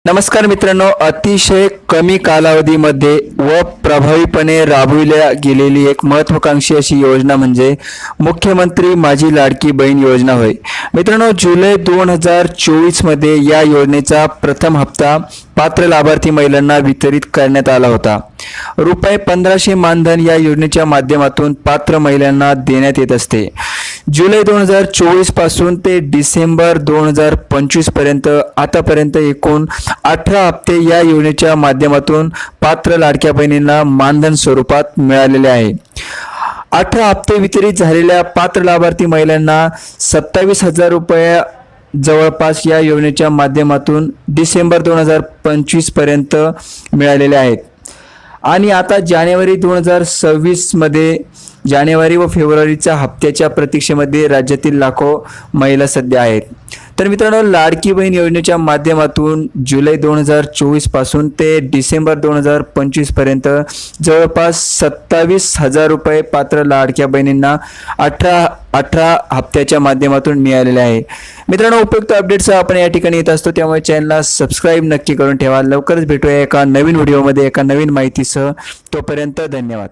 नमस्कार मित्रांनो, अतिशय कमी कालावधीमध्ये व प्रभावीपणे राबविल्या गेलेली एक महत्त्वाकांक्षी अशी योजना म्हणजे मुख्यमंत्री माझी लाडकी बहीण योजना होय. मित्रांनो, जुलै 2024 मध्ये या योजनेचा प्रथम हप्ता पात्र लाभार्थी महिलांना वितरित करण्यात आला होता. रुपये 1500 मानधन या योजनेच्या माध्यमातून पात्र महिलांना देण्यात येत असते. जुलै 2024 पासून ते डिसेंबर 2025 पर्यंत आतापर्यंत एकूण 18 हप्ते या योजनेच्या माध्यमातून पात्र लाडक्या बहिणींना मानधन स्वरूपात मिळालेले आहे. 18 हप्ते वितरित झालेल्या पात्र लाभार्थी महिलांना 27,000 रुपये जवळपास या योजनेच्या माध्यमातून डिसेंबर 2025 पर्यंत मिळालेले आहेत. आणि आता जानेवारी 2026 मध्ये जानेवारी व फेब्रुवारीच्या हप्त्याच्या प्रतीक्षेमध्ये राज्यातील लाखो महिला सध्या आहेत. तर मित्रांनो, लाडकी बहीण योजनेच्या माध्यमातून जुलै 2024 पासून ते डिसेंबर 2025 पर्यंत जवळपास 27,000 रुपये पात्र लाडक्या बहिणींना 18 हप्त्याच्या माध्यमातून मिळालेले आहे. मित्रांनो, उपयुक्त अपडेट्सचा आपण या ठिकाणी येत असतो, त्यामुळे चॅनलला सबस्क्राईब नक्की करून ठेवा. लवकरच भेटूया एका नवीन व्हिडिओमध्ये एका नवीन माहितीसह. तोपर्यंत धन्यवाद.